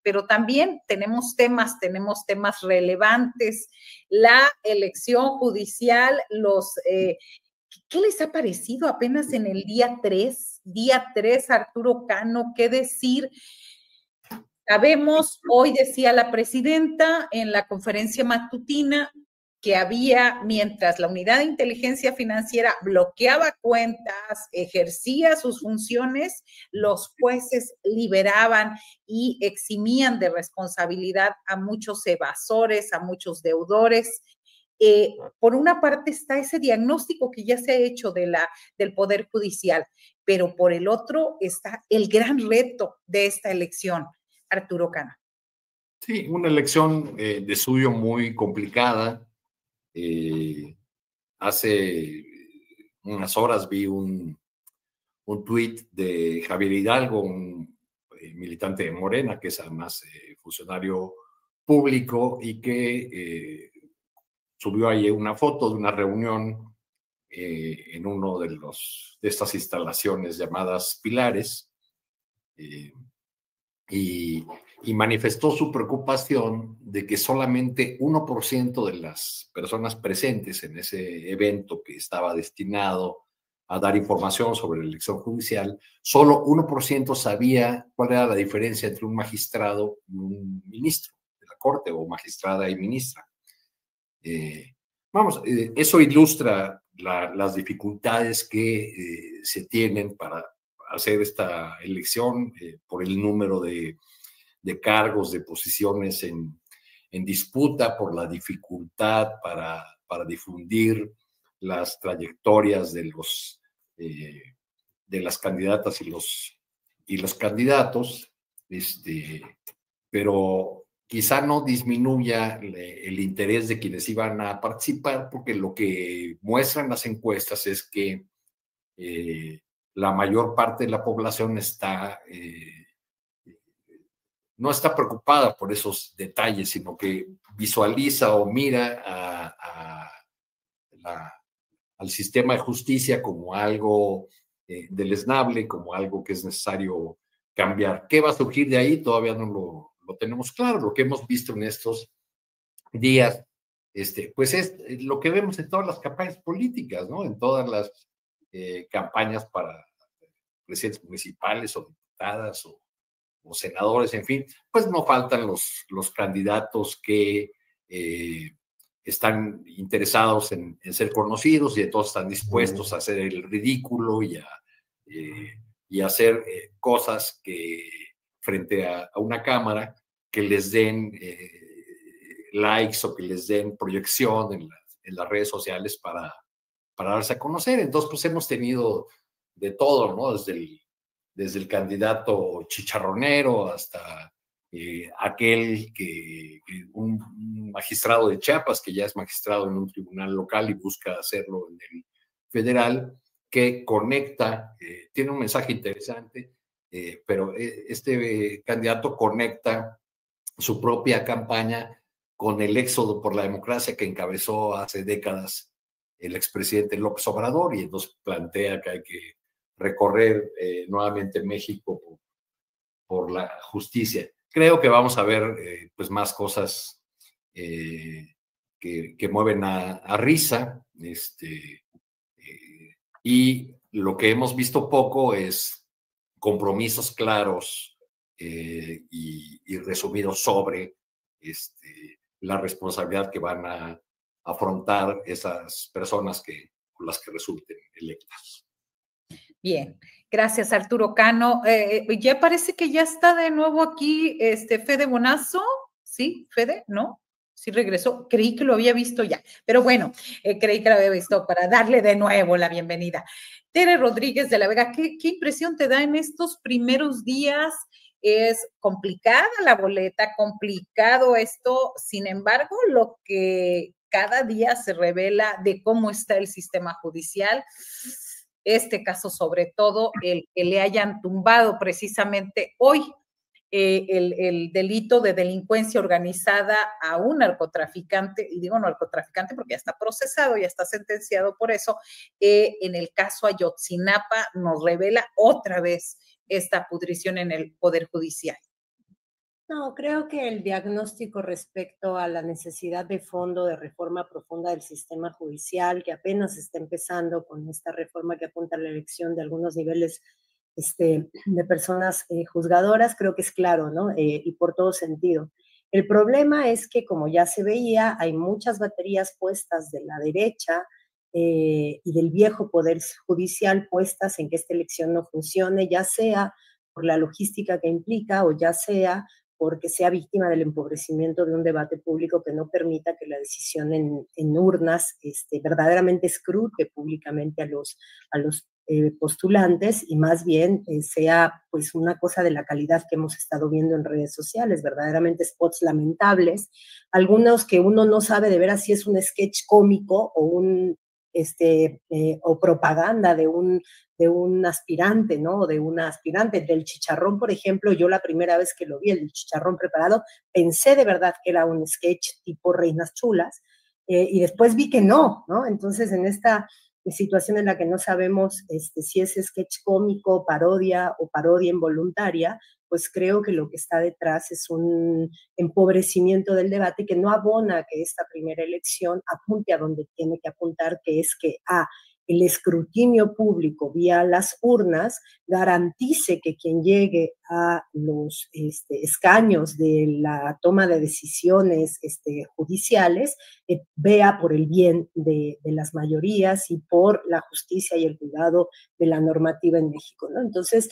pero también tenemos temas relevantes. La elección judicial, ¿qué les ha parecido apenas en el día 3? Día 3, Arturo Cano, ¿qué decir? Sabemos, hoy decía la presidenta en la conferencia matutina que había, mientras la unidad de inteligencia financiera bloqueaba cuentas, ejercía sus funciones, los jueces liberaban y eximían de responsabilidad a muchos evasores, a muchos deudores. Por una parte está ese diagnóstico que ya se ha hecho del Poder Judicial, pero por el otro está el gran reto de esta elección. Arturo Cano. Sí, una elección de suyo muy complicada. Hace unas horas vi un tuit de Javier Hidalgo, un militante de Morena, que es además funcionario público y que subió ahí una foto de una reunión en uno de estas instalaciones llamadas Pilares. Y manifestó su preocupación de que solamente 1% de las personas presentes en ese evento que estaba destinado a dar información sobre la elección judicial, solo 1% sabía cuál era la diferencia entre un magistrado y un ministro de la Corte, o magistrada y ministra. Eso ilustra las dificultades que se tienen para hacer esta elección por el número de cargos, de posiciones en disputa, por la dificultad para difundir las trayectorias de las candidatas y los candidatos, pero quizá no disminuya el interés de quienes iban a participar, porque lo que muestran las encuestas es que la mayor parte de la población no está preocupada por esos detalles, sino que visualiza o mira al sistema de justicia como algo deleznable, como algo que es necesario cambiar. ¿Qué va a surgir de ahí? Todavía no lo tenemos claro. Lo que hemos visto en estos días, pues es lo que vemos en todas las campañas políticas, ¿no? En todas las campañas para presidentes municipales o diputadas o senadores, en fin, pues no faltan los candidatos que están interesados en ser conocidos y entonces están dispuestos a hacer el ridículo y a hacer cosas que frente a una cámara que les den likes o que les den proyección en las redes sociales para darse a conocer. Entonces, pues hemos tenido de todo, ¿no? Desde el candidato chicharronero hasta un magistrado de Chiapas, que ya es magistrado en un tribunal local y busca hacerlo en el federal, que conecta, tiene un mensaje interesante, pero este candidato conecta su propia campaña con el éxodo por la democracia que encabezó hace décadas el expresidente López Obrador, y entonces plantea que hay que recorrer nuevamente México por la justicia. Creo que vamos a ver pues más cosas que mueven a risa, y lo que hemos visto poco es compromisos claros y resumidos sobre la responsabilidad que van a afrontar esas personas con las que resulten electas. Bien, gracias Arturo Cano. Ya parece que ya está de nuevo aquí Fede Bonazo, ¿sí? Fede, ¿no? Sí regresó, creí que lo había visto ya, pero bueno, creí que lo había visto para darle de nuevo la bienvenida. Tere Rodríguez de la Vega, ¿qué impresión te da en estos primeros días? Es complicada la boleta, complicado esto, sin embargo, lo que cada día se revela de cómo está el sistema judicial, este caso sobre todo, el que le hayan tumbado precisamente hoy el delito de delincuencia organizada a un narcotraficante, y digo narcotraficante porque ya está procesado, ya está sentenciado por eso, en el caso Ayotzinapa nos revela otra vez esta pudrición en el Poder Judicial. No, creo que el diagnóstico respecto a la necesidad de fondo de reforma profunda del sistema judicial, que apenas está empezando con esta reforma que apunta a la elección de algunos niveles de personas juzgadoras, creo que es claro, ¿no? Y por todo sentido. El problema es que, como ya se veía, hay muchas baterías puestas de la derecha y del viejo poder judicial puestas en que esta elección no funcione, ya sea por la logística que implica o ya sea porque sea víctima del empobrecimiento de un debate público que no permita que la decisión en urnas verdaderamente escrute públicamente a los postulantes y más bien sea pues una cosa de la calidad que hemos estado viendo en redes sociales, verdaderamente spots lamentables, algunos que uno no sabe de veras si es un sketch cómico o o propaganda de un aspirante, ¿no? De una aspirante. Del chicharrón, por ejemplo, yo la primera vez que lo vi, el chicharrón preparado, pensé de verdad que era un sketch tipo Reinas Chulas, y después vi que no, ¿no? Entonces, en esta situación en la que no sabemos si es sketch cómico, parodia o parodia involuntaria, pues creo que lo que está detrás es un empobrecimiento del debate que no abona a que esta primera elección apunte a donde tiene que apuntar, que es que el escrutinio público vía las urnas garantice que quien llegue a los escaños de la toma de decisiones judiciales vea por el bien de las mayorías y por la justicia y el cuidado de la normativa en México, ¿no? Entonces,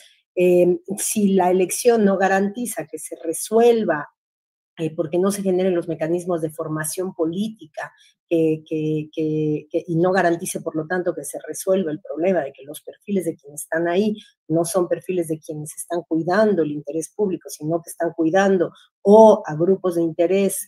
si la elección no garantiza que se resuelva porque no se generen los mecanismos de formación política y no garantice, por lo tanto, que se resuelva el problema de que los perfiles de quienes están ahí no son perfiles de quienes están cuidando el interés público, sino que están cuidando o a grupos de interés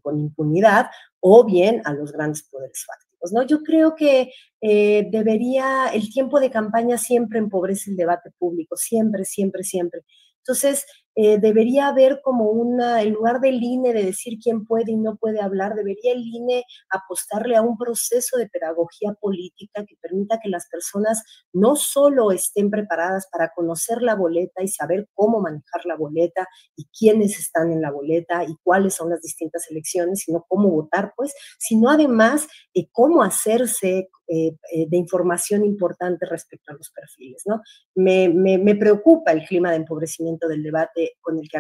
con impunidad o bien a los grandes poderes fácticos, ¿no? Yo creo que el tiempo de campaña siempre empobrece el debate público, siempre, siempre, siempre. Entonces, debería haber como en lugar del INE de decir quién puede y no puede hablar, debería el INE apostarle a un proceso de pedagogía política que permita que las personas no solo estén preparadas para conocer la boleta y saber cómo manejar la boleta y quiénes están en la boleta y cuáles son las distintas elecciones, sino cómo votar, pues, sino además cómo hacerse de información importante respecto a los perfiles, ¿no? Me preocupa el clima de empobrecimiento del debate con el que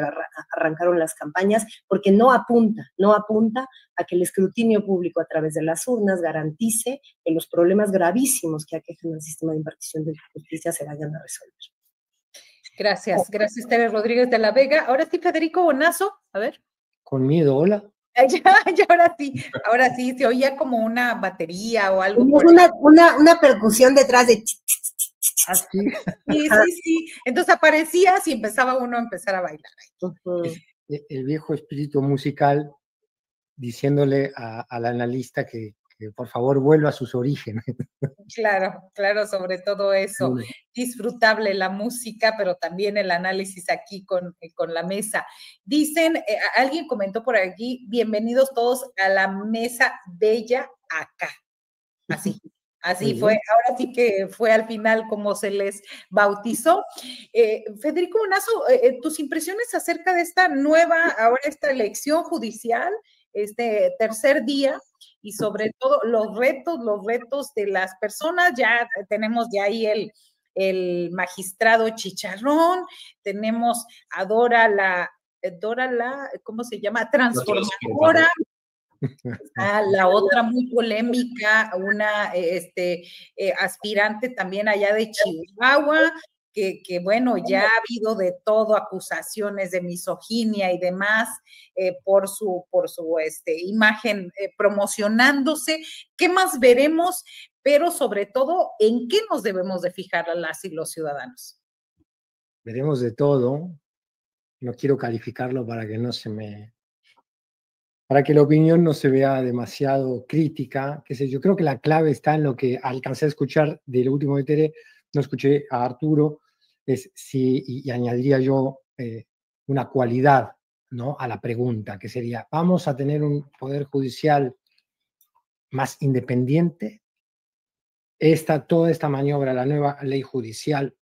arrancaron las campañas, porque no apunta a que el escrutinio público a través de las urnas garantice que los problemas gravísimos que aquejan el sistema de impartición de justicia se vayan a resolver. Gracias, Tere Rodríguez de la Vega. Ahora sí, Federico Bonazo, a ver. Con miedo, hola. Ya, ahora sí, se oía como una batería o algo. Una percusión detrás de... Así. Sí. Entonces aparecías y empezaba uno a empezar a bailar. El viejo espíritu musical diciéndole al analista que por favor vuelva a sus orígenes. Claro, sobre todo eso. Disfrutable la música, pero también el análisis aquí con la mesa. Dicen, alguien comentó por aquí, bienvenidos todos a la mesa bella acá. Así fue, ahora sí que fue al final como se les bautizó. Federico Bonazo, tus impresiones acerca de esta esta elección judicial, este tercer día, y sobre todo los retos de las personas. Ya tenemos ahí el magistrado Chicharrón, tenemos a Dora la, ¿cómo se llama? Transformadora. La otra muy polémica, una aspirante también allá de Chihuahua, que bueno, ya ha habido de todo, acusaciones de misoginia y demás por su imagen promocionándose. ¿Qué más veremos? Pero sobre todo, ¿en qué nos debemos de fijar a las y los ciudadanos? Veremos de todo. No quiero calificarlo para que la opinión no se vea demasiado crítica, qué sé yo. Creo que la clave está en lo que alcancé a escuchar del último de Tere, no escuché a Arturo, y añadiría yo una cualidad, ¿no?, a la pregunta, que sería, ¿vamos a tener un poder judicial más independiente? Toda esta maniobra, la nueva ley judicial,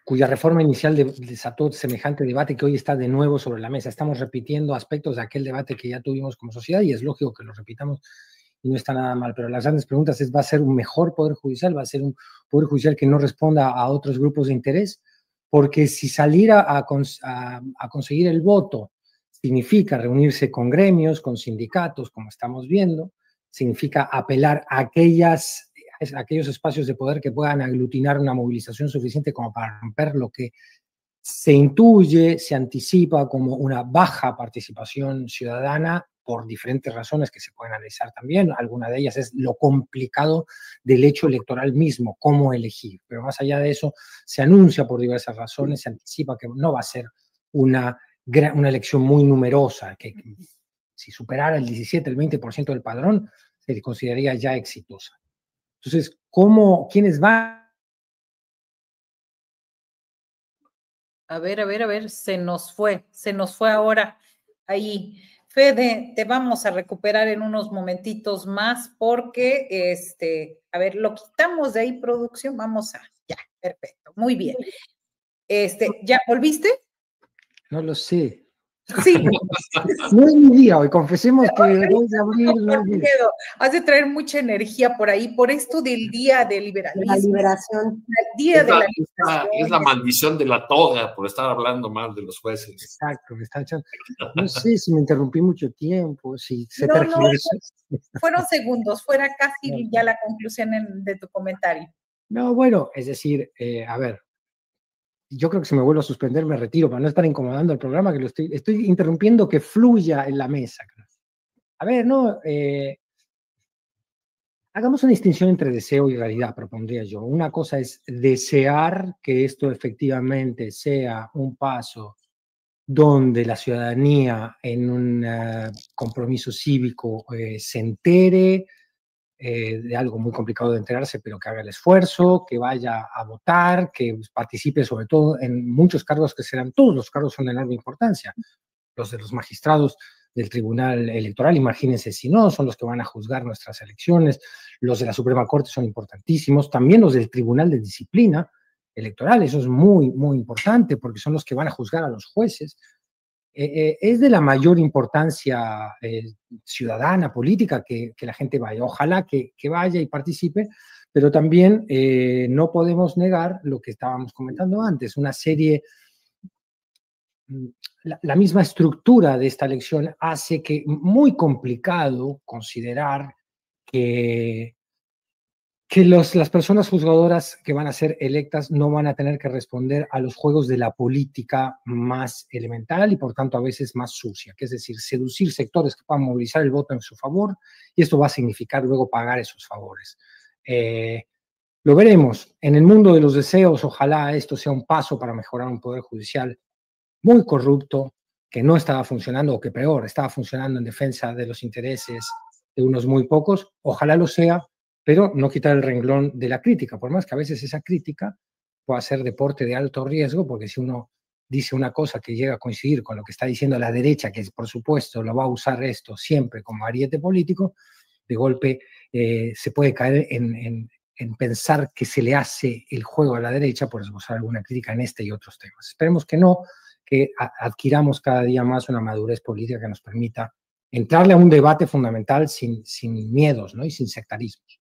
cuya reforma inicial desató semejante debate que hoy está de nuevo sobre la mesa. Estamos repitiendo aspectos de aquel debate que ya tuvimos como sociedad y es lógico que lo repitamos y no está nada mal, pero las grandes preguntas es, ¿va a ser un mejor poder judicial? ¿Va a ser un poder judicial que no responda a otros grupos de interés? Porque si salir a conseguir el voto significa reunirse con gremios, con sindicatos, como estamos viendo, significa apelar a aquellos espacios de poder que puedan aglutinar una movilización suficiente como para romper lo que se intuye, se anticipa como una baja participación ciudadana por diferentes razones que se pueden analizar también. Alguna de ellas es lo complicado del hecho electoral mismo, cómo elegir. Pero más allá de eso, se anuncia por diversas razones, se anticipa que no va a ser una elección muy numerosa, que si superara el 17, el 20% del padrón, se consideraría ya exitosa. Entonces, ¿quiénes van? A ver, se nos fue ahora ahí. Fede, te vamos a recuperar en unos momentitos más porque, a ver, lo quitamos de ahí, producción, ya, perfecto, muy bien. ¿Ya volviste? No lo sé. Sí. No es mi día hoy, confesemos que voy a abrir. No has de traer mucha energía por ahí, por esto del día de liberalismo. La liberación. El día de la liberación. Es la maldición de la toga por estar hablando mal de los jueces. Exacto, me están echando. No sé si me interrumpí mucho tiempo, si se fueron segundos, fuera casi ya la conclusión de tu comentario. No, bueno, es decir, a ver, yo creo que si me vuelvo a suspender me retiro para no estar incomodando el programa, que estoy interrumpiendo que fluya en la mesa. A ver, no, hagamos una distinción entre deseo y realidad, propondría yo. Una cosa es desear que esto efectivamente sea un paso donde la ciudadanía en un compromiso cívico se entere de algo muy complicado de enterarse, pero que haga el esfuerzo, que vaya a votar, que participe sobre todo en muchos cargos que serán, todos los cargos son de enorme importancia. Los de los magistrados del Tribunal Electoral, imagínense si no, son los que van a juzgar nuestras elecciones, los de la Suprema Corte son importantísimos, también los del Tribunal de Disciplina Electoral, eso es muy, muy importante porque son los que van a juzgar a los jueces. Es de la mayor importancia ciudadana, política, que la gente vaya. Ojalá que vaya y participe, pero también no podemos negar lo que estábamos comentando antes, una serie, la misma estructura de esta elección hace que muy complicado considerar que las personas juzgadoras que van a ser electas no van a tener que responder a los juegos de la política más elemental y por tanto a veces más sucia, que es decir, seducir sectores que puedan movilizar el voto en su favor y esto va a significar luego pagar esos favores. Lo veremos. En el mundo de los deseos, ojalá esto sea un paso para mejorar un poder judicial muy corrupto, que no estaba funcionando o que peor, estaba funcionando en defensa de los intereses de unos muy pocos. Ojalá lo sea, pero no quitar el renglón de la crítica, por más que a veces esa crítica pueda ser deporte de alto riesgo, porque si uno dice una cosa que llega a coincidir con lo que está diciendo la derecha, que por supuesto lo va a usar esto siempre como ariete político, de golpe se puede caer en pensar que se le hace el juego a la derecha por esbozar alguna crítica en este y otros temas. Esperemos que no, que adquiramos cada día más una madurez política que nos permita entrarle a un debate fundamental sin miedos, ¿no? Y sin sectarismos.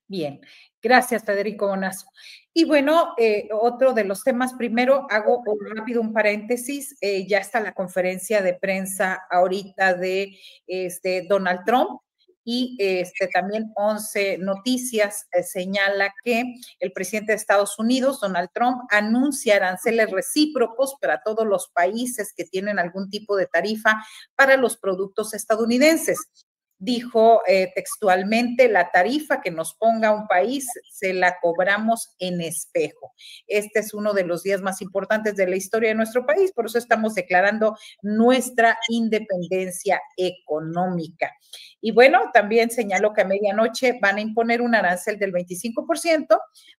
Bien, gracias Federico Bonazo. Y bueno, otro de los temas, primero hago rápido un paréntesis, ya está la conferencia de prensa ahorita de Donald Trump y también 11 Noticias señala que el presidente de Estados Unidos, Donald Trump, anuncia aranceles recíprocos para todos los países que tienen algún tipo de tarifa para los productos estadounidenses. Dijo textualmente, la tarifa que nos ponga un país se la cobramos en espejo. Este es uno de los días más importantes de la historia de nuestro país, por eso estamos declarando nuestra independencia económica. Y bueno, también señaló que a medianoche van a imponer un arancel del 25%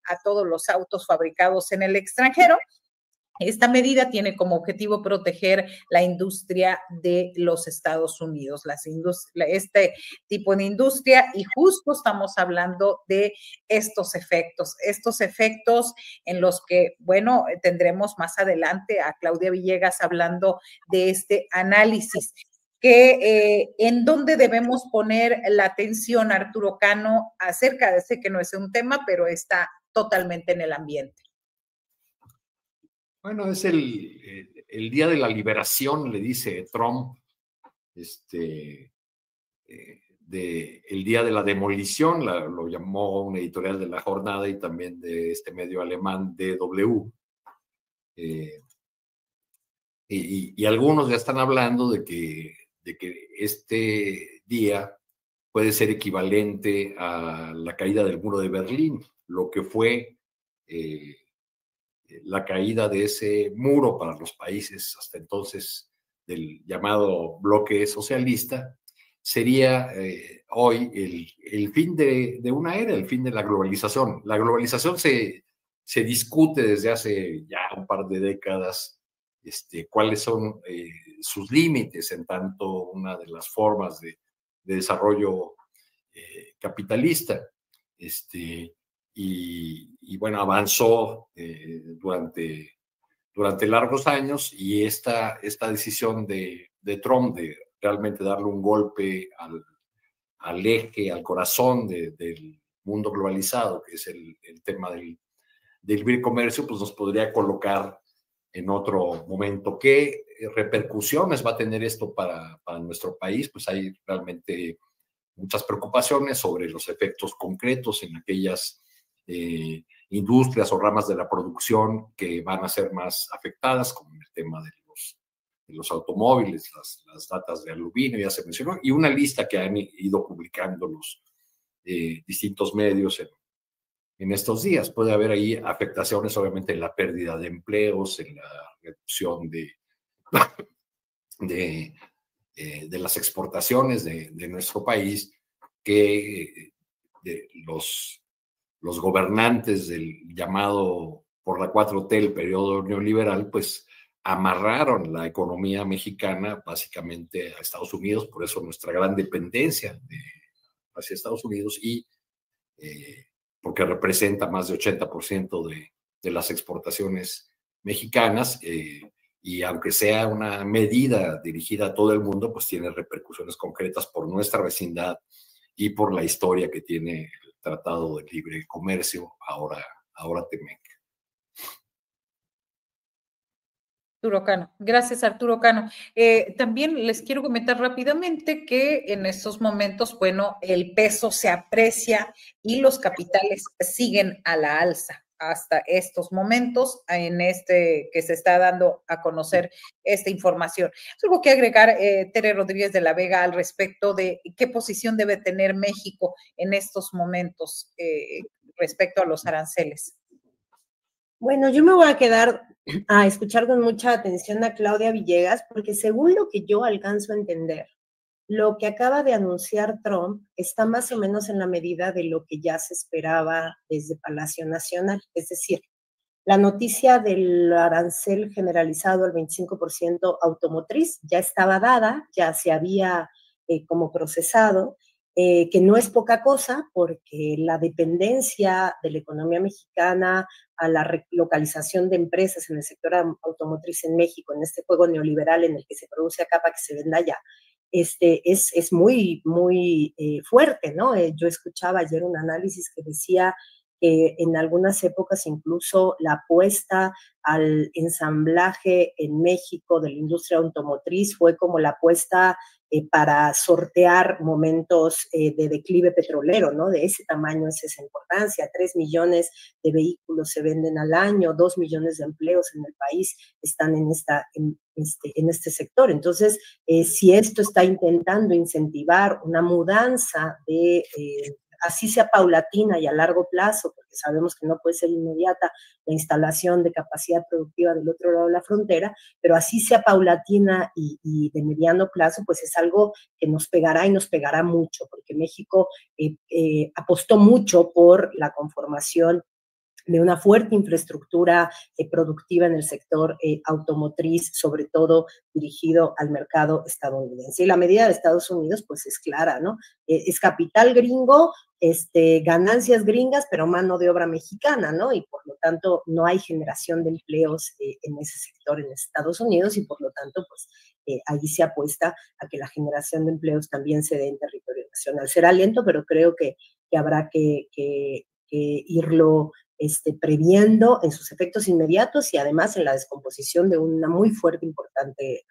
a todos los autos fabricados en el extranjero. Esta medida tiene como objetivo proteger la industria de los Estados Unidos, este tipo de industria, y justo estamos hablando de estos efectos en los que, bueno, tendremos más adelante a Claudia Villegas hablando de este análisis. ¿En dónde debemos poner la atención, Arturo Cano, acerca de este que no es un tema, pero está totalmente en el ambiente? Bueno, es el día de la liberación, le dice Trump, el día de la demolición, lo llamó un editorial de La Jornada y también de este medio alemán DW. Y algunos ya están hablando de que este día puede ser equivalente a la caída del muro de Berlín, lo que fue la caída de ese muro para los países hasta entonces del llamado bloque socialista, sería hoy el fin de una era, el fin de la globalización. La globalización se discute desde hace ya un par de décadas, cuáles son sus límites, en tanto una de las formas de desarrollo capitalista. Y bueno, avanzó durante largos años, y esta decisión de Trump de realmente darle un golpe al eje, al corazón del mundo globalizado, que es el tema del libre comercio, pues nos podría colocar en otro momento. ¿Qué repercusiones va a tener esto para nuestro país? Pues hay realmente muchas preocupaciones sobre los efectos concretos en aquellas industrias o ramas de la producción que van a ser más afectadas, como el tema de los automóviles, las latas de aluminio, ya se mencionó, y una lista que han ido publicando los distintos medios en estos días. Puede haber ahí afectaciones, obviamente, en la pérdida de empleos, en la reducción de las exportaciones de nuestro país, que los gobernantes del llamado por la 4T, el periodo neoliberal, pues amarraron la economía mexicana básicamente a Estados Unidos, por eso nuestra gran dependencia hacia Estados Unidos, y porque representa más de 80% de las exportaciones mexicanas, y aunque sea una medida dirigida a todo el mundo, pues tiene repercusiones concretas por nuestra vecindad y por la historia que tiene el Tratado de Libre Comercio, ahora TEMEC. Arturo Cano. Gracias, Arturo Cano. También les quiero comentar rápidamente que en estos momentos, bueno, el peso se aprecia y los capitales siguen a la alza hasta estos momentos, que se está dando a conocer esta información. ¿Algo que agregar, Tere Rodríguez de la Vega, al respecto de qué posición debe tener México en estos momentos respecto a los aranceles? Bueno, yo me voy a quedar a escuchar con mucha atención a Claudia Villegas, porque según lo que yo alcanzo a entender, lo que acaba de anunciar Trump está más o menos en la medida de lo que ya se esperaba desde Palacio Nacional. Es decir, la noticia del arancel generalizado al 25% automotriz ya estaba dada, ya se había como procesado, que no es poca cosa, porque la dependencia de la economía mexicana a la relocalización de empresas en el sector automotriz en México, en este juego neoliberal en el que se produce acá para que se venda allá, es muy, muy fuerte, ¿no? Yo escuchaba ayer un análisis que decía que en algunas épocas incluso la apuesta al ensamblaje en México de la industria automotriz fue como la apuesta para sortear momentos de declive petrolero, ¿no? De ese tamaño es esa importancia. 3 millones de vehículos se venden al año, 2 millones de empleos en el país están en este sector. Entonces, si esto está intentando incentivar una mudanza de así sea paulatina y a largo plazo, porque sabemos que no puede ser inmediata la instalación de capacidad productiva del otro lado de la frontera, pero así sea paulatina y de mediano plazo, pues es algo que nos pegará y nos pegará mucho, porque México apostó mucho por la conformación de una fuerte infraestructura productiva en el sector automotriz, sobre todo dirigido al mercado estadounidense. Y la medida de Estados Unidos, pues es clara, ¿no? Es capital gringo, ganancias gringas, pero mano de obra mexicana, ¿no? Y por lo tanto no hay generación de empleos en ese sector en Estados Unidos y por lo tanto, pues allí se apuesta a que la generación de empleos también se dé en territorio nacional. Será lento, pero creo que habrá que irlo previendo en sus efectos inmediatos y además en la descomposición de una fuente importante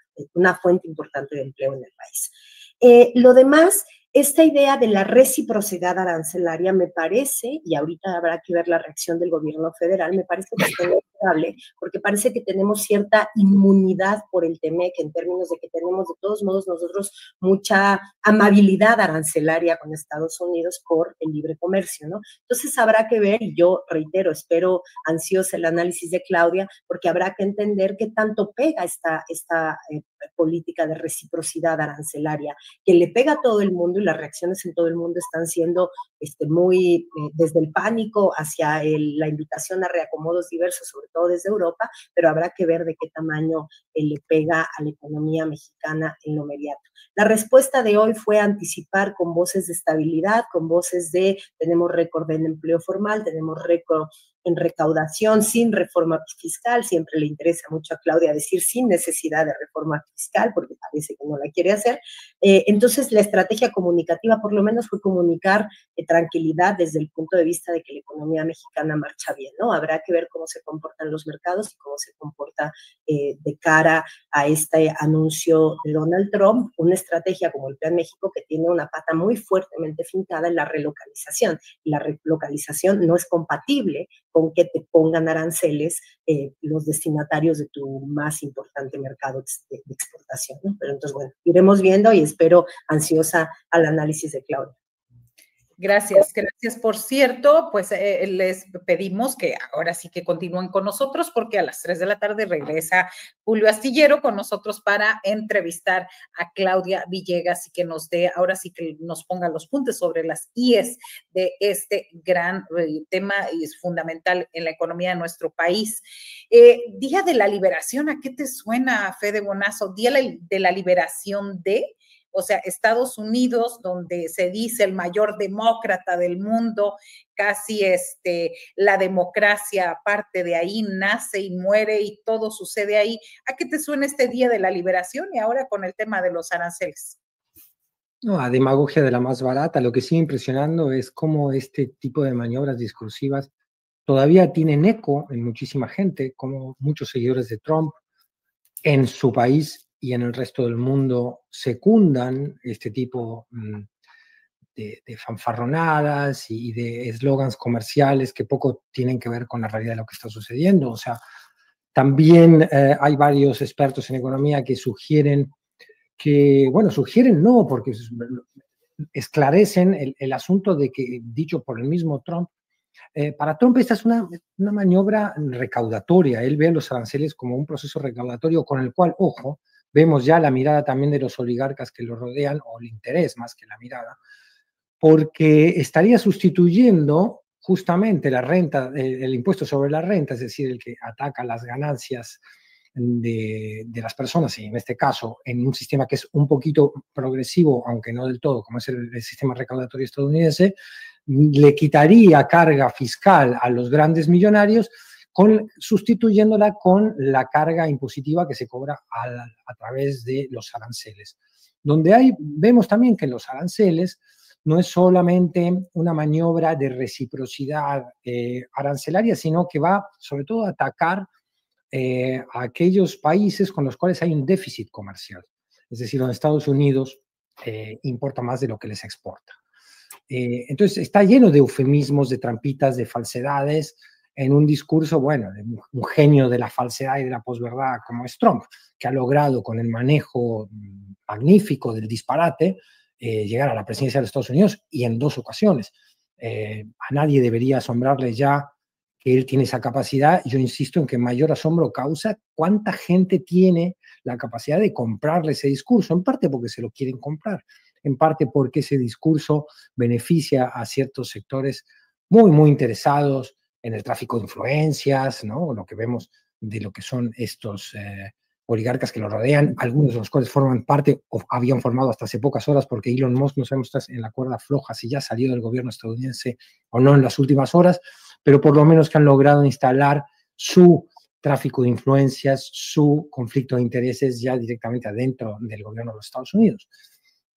de empleo en el país. Lo demás, esta idea de la reciprocidad arancelaria me parece, y ahorita habrá que ver la reacción del gobierno federal, me parece bastante favorable, porque parece que tenemos cierta inmunidad por el TEMEC en términos de que tenemos de todos modos nosotros mucha amabilidad arancelaria con Estados Unidos por el libre comercio, ¿no? Entonces habrá que ver, y yo reitero, espero ansiosa el análisis de Claudia, porque habrá que entender qué tanto pega esta política de reciprocidad arancelaria, que le pega a todo el mundo y las reacciones en todo el mundo están siendo muy desde el pánico hacia la invitación a reacomodos diversos, sobre todo desde Europa, pero habrá que ver de qué tamaño le pega a la economía mexicana en lo inmediato. La respuesta de hoy fue anticipar con voces de estabilidad, con voces de tenemos récord en empleo formal, tenemos récord en recaudación sin reforma fiscal, siempre le interesa mucho a Claudia decir sin necesidad de reforma fiscal, porque parece que no la quiere hacer. Entonces, la estrategia comunicativa por lo menos fue comunicar tranquilidad desde el punto de vista de que la economía mexicana marcha bien, ¿no? Habrá que ver cómo se comportan los mercados y cómo se comporta de cara a este anuncio de Donald Trump, una estrategia como el Plan México que tiene una pata muy fuertemente fincada en la relocalización. Y la relocalización no es compatible con que te pongan aranceles los destinatarios de tu más importante mercado de exportación, ¿no? Pero entonces, bueno, iremos viendo y espero ansiosa al análisis de Claudia. Gracias. Por cierto, pues les pedimos que ahora sí que continúen con nosotros porque a las 3 de la tarde regresa Julio Astillero con nosotros para entrevistar a Claudia Villegas y que nos dé, ahora sí que nos ponga los puntos sobre las IES de este gran tema y es fundamental en la economía de nuestro país. Día de la Liberación, ¿a qué te suena, Fede Bonazo? Día de la Liberación de... O sea, Estados Unidos, donde se dice el mayor demócrata del mundo, casi la democracia parte de ahí, nace y muere y todo sucede ahí. ¿A qué te suena este Día de la Liberación y ahora con el tema de los aranceles? No, a demagogia de la más barata. Lo que sigue impresionando es cómo este tipo de maniobras discursivas todavía tienen eco en muchísima gente, como muchos seguidores de Trump en su país y en el resto del mundo secundan este tipo de fanfarronadas y de eslogans comerciales que poco tienen que ver con la realidad de lo que está sucediendo. O sea, también hay varios expertos en economía que sugieren no, porque esclarecen el asunto de que, dicho por el mismo Trump, para Trump esta es una maniobra recaudatoria. Él ve los aranceles como un proceso recaudatorio con el cual, ojo, vemos ya la mirada también de los oligarcas que lo rodean, o el interés más que la mirada, porque estaría sustituyendo justamente la renta, el impuesto sobre la renta, es decir, el que ataca las ganancias de las personas, y en este caso en un sistema que es un poquito progresivo, aunque no del todo, como es el sistema recaudatorio estadounidense, le quitaría carga fiscal a los grandes millonarios, sustituyéndola con la carga impositiva que se cobra a través de los aranceles. Donde vemos también que los aranceles no es solamente una maniobra de reciprocidad arancelaria, sino que va sobre todo a atacar a aquellos países con los cuales hay un déficit comercial. Es decir, donde Estados Unidos importa más de lo que les exporta. Entonces está lleno de eufemismos, de trampitas, de falsedades, en un discurso, bueno, de un genio de la falsedad y de la posverdad como es Trump, que ha logrado con el manejo magnífico del disparate llegar a la presidencia de los Estados Unidos y en 2 ocasiones. A nadie debería asombrarle ya que él tiene esa capacidad. Yo insisto en que mayor asombro causa cuánta gente tiene la capacidad de comprarle ese discurso, en parte porque se lo quieren comprar, en parte porque ese discurso beneficia a ciertos sectores muy, muy interesados en el tráfico de influencias, ¿no? Lo que vemos de lo que son estos oligarcas que lo rodean, algunos de los cuales forman parte o habían formado hasta hace pocas horas, porque Elon Musk no sabemos si está en la cuerda floja, si ya ha salido del gobierno estadounidense o no en las últimas horas, pero por lo menos que han logrado instalar su tráfico de influencias, su conflicto de intereses ya directamente adentro del gobierno de los Estados Unidos.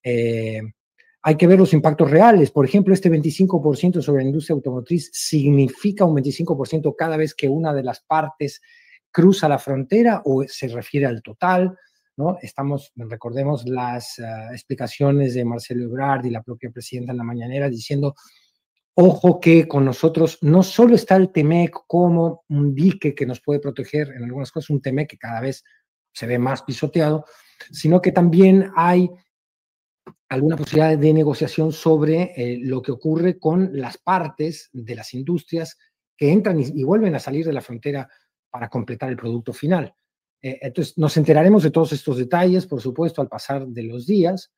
Hay que ver los impactos reales. Por ejemplo, este 25% sobre la industria automotriz significa un 25% cada vez que una de las partes cruza la frontera o se refiere al total, ¿no? Recordemos las explicaciones de Marcelo Ebrard y la propia presidenta en la mañanera diciendo, ojo que con nosotros no solo está el TEMEC como un dique que nos puede proteger en algunas cosas, un TEMEC que cada vez se ve más pisoteado, sino que también hay alguna posibilidad de negociación sobre lo que ocurre con las partes de las industrias que entran y vuelven a salir de la frontera para completar el producto final. Entonces, nos enteraremos de todos estos detalles, por supuesto, al pasar de los días,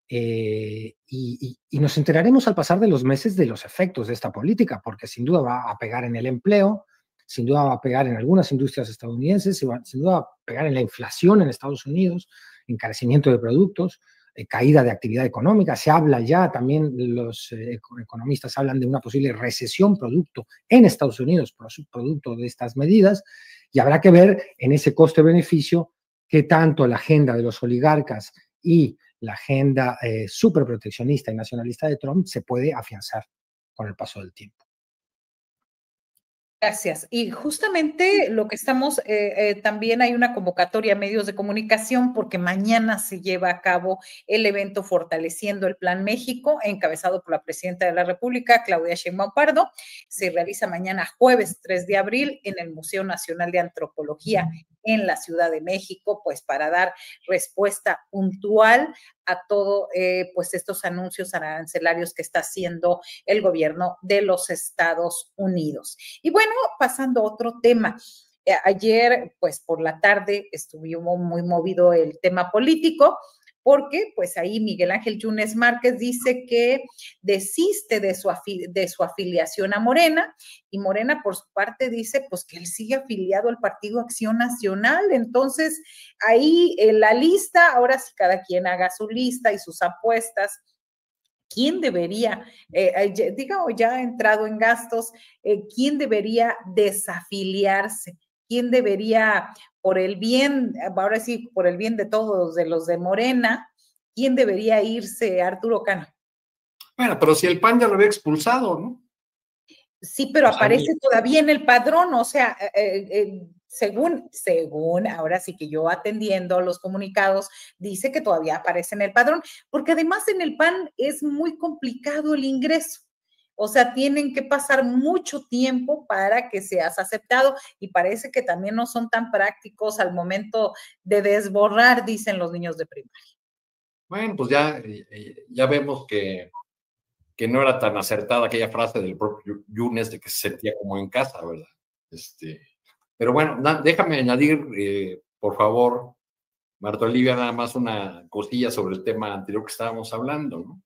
y nos enteraremos al pasar de los meses de los efectos de esta política, porque sin duda va a pegar en el empleo, sin duda va a pegar en algunas industrias estadounidenses, sin duda va a pegar en la inflación en Estados Unidos, encarecimiento de productos, caída de actividad económica. Se habla ya, también los economistas hablan de una posible recesión producto en Estados Unidos, producto de estas medidas, y habrá que ver en ese coste-beneficio que tanto la agenda de los oligarcas y la agenda superproteccionista y nacionalista de Trump se puede afianzar con el paso del tiempo. Gracias. Y justamente lo que estamos, también hay una convocatoria a medios de comunicación porque mañana se lleva a cabo el evento Fortaleciendo el Plan México, encabezado por la Presidenta de la República, Claudia Sheinbaum Pardo. Se realiza mañana jueves 3 de abril en el Museo Nacional de Antropología en la Ciudad de México, pues para dar respuesta puntual a todo, pues estos anuncios arancelarios que está haciendo el gobierno de los Estados Unidos. Y bueno, pasando a otro tema. Ayer, pues por la tarde, estuvo muy movido el tema político, porque pues ahí Miguel Ángel Yunes Márquez dice que desiste de su afiliación a Morena, y Morena por su parte dice pues que él sigue afiliado al Partido Acción Nacional. Entonces ahí en la lista, ahora sí cada quien haga su lista y sus apuestas. ¿Quién debería, digamos, ya ha entrado en gastos, quién debería desafiliarse? ¿Quién debería, por el bien, ahora sí, por el bien de todos, de los de Morena, quién debería irse, Arturo Cano? Bueno, pero si el PAN ya lo había expulsado, ¿no? Sí, pero aparece todavía en el padrón, o sea, según, ahora sí que yo atendiendo los comunicados, dice que todavía aparece en el padrón, porque además en el PAN es muy complicado el ingreso. O sea, tienen que pasar mucho tiempo para que seas aceptado, y parece que también no son tan prácticos al momento de desborrar, dicen los niños de primaria. Bueno, pues ya vemos que no era tan acertada aquella frase del propio Yunes de que se sentía como en casa, ¿verdad? Pero bueno, déjame añadir, por favor, Marta Olivia, nada más una cosilla sobre el tema anterior que estábamos hablando, ¿no?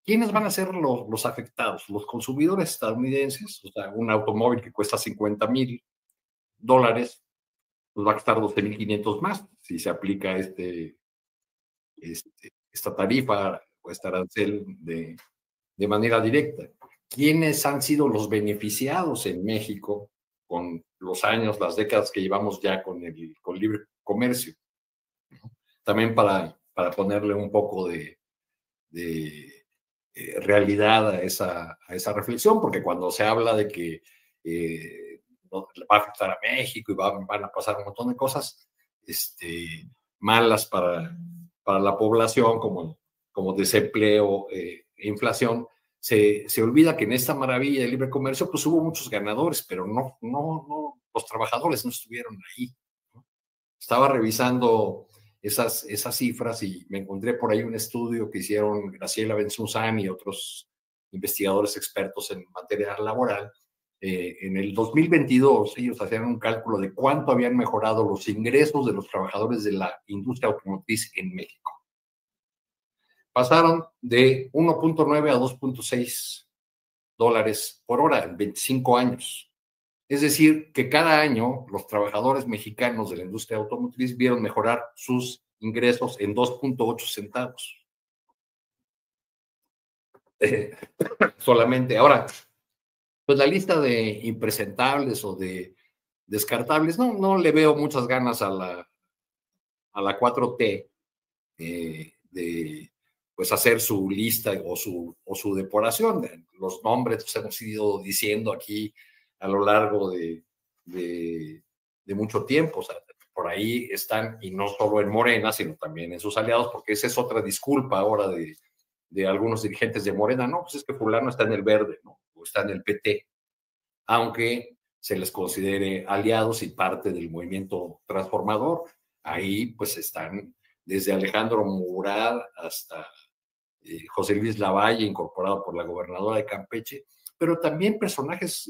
¿Quiénes van a ser los afectados? Los consumidores estadounidenses. O sea, un automóvil que cuesta $50,000, pues va a costar 12,500 más si se aplica esta tarifa o este arancel de manera directa. ¿Quiénes han sido los beneficiados en México con los años, las décadas que llevamos ya con libre comercio? También para ponerle un poco de realidad a esa reflexión, porque cuando se habla de que va a afectar a México y van a pasar un montón de cosas malas para la población, como desempleo e inflación, se olvida que en esta maravilla de libre comercio pues hubo muchos ganadores, pero no los trabajadores no estuvieron ahí, ¿no? Estaba revisando esas cifras y me encontré por ahí un estudio que hicieron Graciela Benzuzán y otros investigadores expertos en materia laboral. En el 2022 ellos hacían un cálculo de cuánto habían mejorado los ingresos de los trabajadores de la industria automotriz en México. Pasaron de 1.9 a 2.6 dólares por hora en 25 años. Es decir, que cada año los trabajadores mexicanos de la industria automotriz vieron mejorar sus ingresos en 2.8 centavos. Solamente. Ahora, pues la lista de impresentables o de descartables, no le veo muchas ganas a la 4T de pues hacer su lista o su depuración. Los nombres pues, hemos ido diciendo aquí a lo largo de mucho tiempo. O sea, por ahí están, y no solo en Morena, sino también en sus aliados, porque esa es otra disculpa ahora de algunos dirigentes de Morena. No, pues es que fulano está en el verde, ¿no? O está en el PT, aunque se les considere aliados y parte del movimiento transformador. Ahí pues están desde Alejandro Murat hasta José Luis Lavalle, incorporado por la gobernadora de Campeche, pero también personajes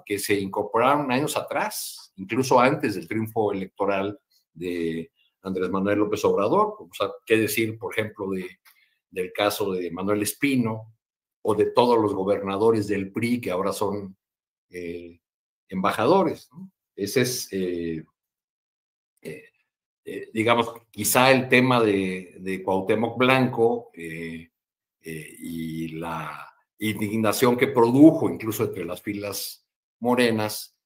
que se incorporaron años atrás, incluso antes del triunfo electoral de Andrés Manuel López Obrador. O sea, qué decir, por ejemplo, del caso de Manuel Espino o de todos los gobernadores del PRI que ahora son embajadores, ¿no? Ese es, digamos, quizá el tema de Cuauhtémoc Blanco y la indignación que produjo incluso entre las filas morenas,